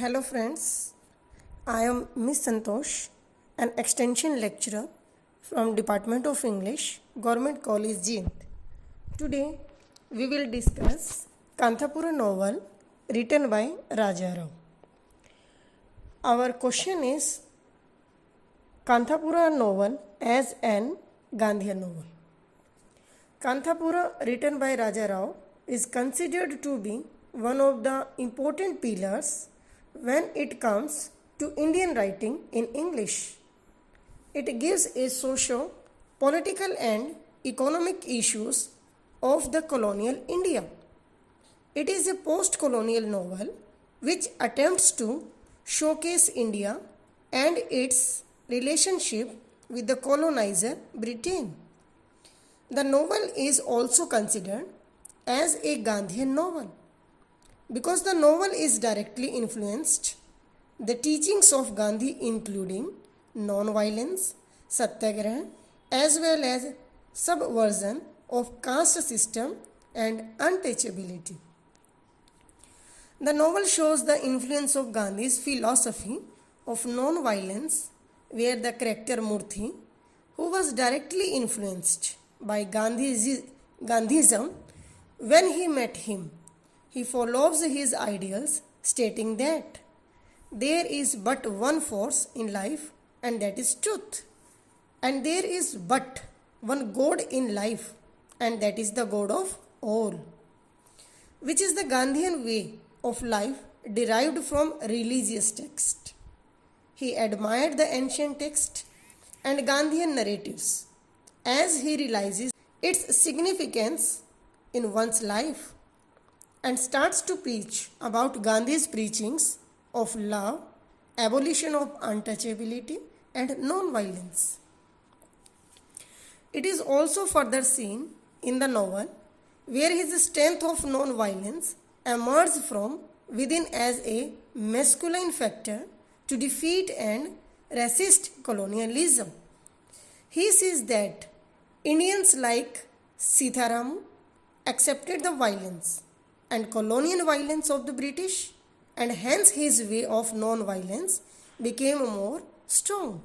Hello friends, I am Miss Santosh, an extension lecturer from Department of English, Government College Jind. Today we will discuss Kanthapura novel written by Raja Rao. Our question is Kanthapura novel as an Gandhian novel. Kanthapura written by Raja Rao is considered to be one of the important pillars when it comes to Indian writing in English. It gives a socio political and economic issues of the colonial India. It is a post colonial novel which attempts to showcase India and its relationship with the colonizer Britain. The novel is also considered as a Gandhian novel because the novel is directly influenced the teachings of Gandhi, including non-violence, satyagraha, as well as subversion of caste system and untouchability. The novel shows the influence of Gandhi's philosophy of non-violence, where the character Murthy, who was directly influenced by Gandhism when he met him, he follows his ideals, stating that there is but one force in life, and that is truth. And there is but one God in life, and that is the God of all, which is the Gandhian way of life derived from religious text. He admired the ancient text and Gandhian narratives as he realizes its significance in one's life and starts to preach about Gandhi's preachings of love, abolition of untouchability, and non-violence. It is also further seen in the novel where his strength of non-violence emerges from within as a masculine factor to defeat and resist colonialism. He sees that Indians like Sitharam accepted the violence and colonial violence of the British, and hence his way of non-violence became more strong.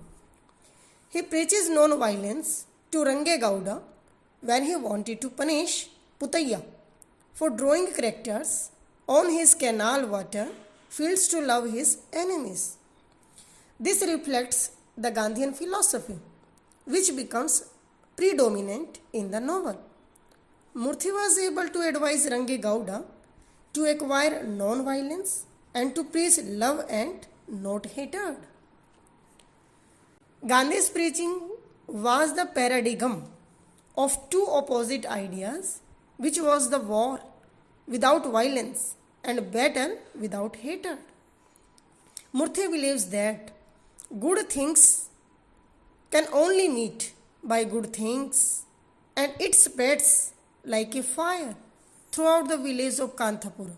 He preaches non-violence to Range Gowda when he wanted to punish Putayya for drawing characters on his canal water fields to love his enemies. This reflects the Gandhian philosophy, which becomes predominant in the novel. Murthy was able to advise Range Gowda to acquire non-violence and to preach love and not hatred. Gandhi's preaching was the paradigm of two opposite ideas, which was the war without violence and battle without hatred. Murthy believes that good things can only meet by good things, and it spreads like a fire throughout the village of Kanthapura,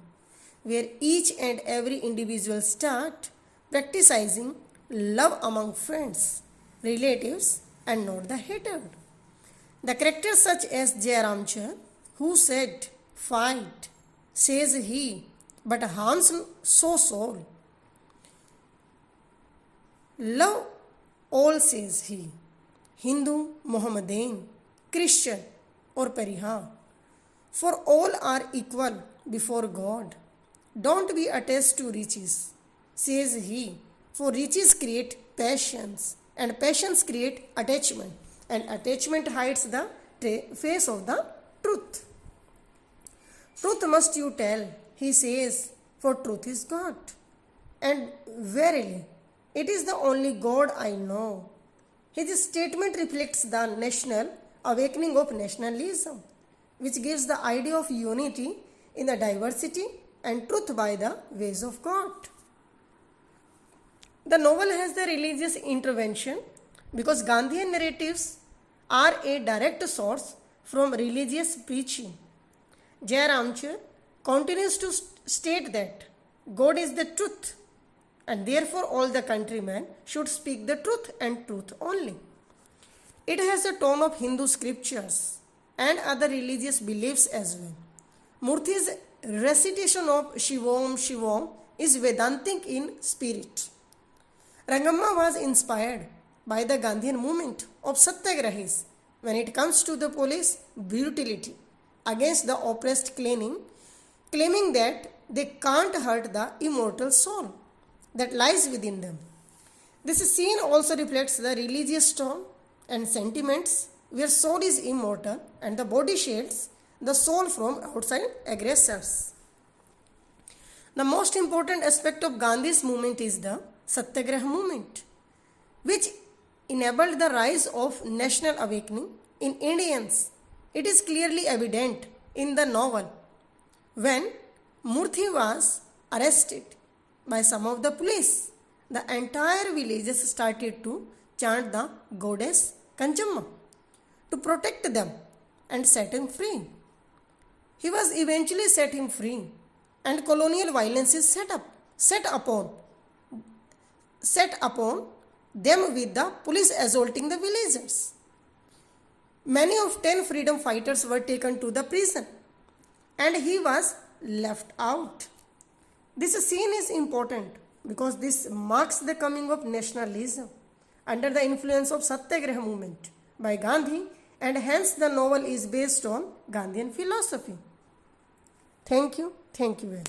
where each and every individual start practicing love among friends, relatives, and not the hatred. The characters such as Jairamchar, who said, "Fight," says he, but harms so soul. Love all, says he. Hindu, Mohammedan, Christian, or Parihar. For all are equal before God. Don't be attached to riches, says he, for riches create passions, and passions create attachment, and attachment hides the face of the truth. Truth must you tell, he says, for truth is God. And verily, it is the only God I know. His statement reflects the national awakening of nationalism, which gives the idea of unity in the diversity and truth by the ways of God. The novel has the religious intervention because Gandhian narratives are a direct source from religious preaching. Jairamchar continues to state that God is the truth, and therefore all the countrymen should speak the truth and truth only. It has a tone of Hindu scriptures and other religious beliefs as well. Murthy's recitation of Shivam Shivam is Vedantic in spirit. Rangamma was inspired by the Gandhian movement of Satyagrahis when it comes to the police brutality against the oppressed, claiming that they can't hurt the immortal soul that lies within them. This scene also reflects the religious tone and sentiments where soul is immortal and the body shields the soul from outside aggressors. The most important aspect of Gandhi's movement is the Satyagraha movement, which enabled the rise of national awakening in Indians. It is clearly evident in the novel when Murthy was arrested by some of the police. The entire villages started to chant the goddess Kanchamma to protect them and set him free. He was eventually set him free, and colonial violence is set upon them with the police assaulting the villagers. Many of 10 freedom fighters were taken to the prison and he was left out. This scene is important because this marks the coming of nationalism under the influence of Satyagraha movement by Gandhi, and hence the novel is based on Gandhian philosophy. Thank you very much.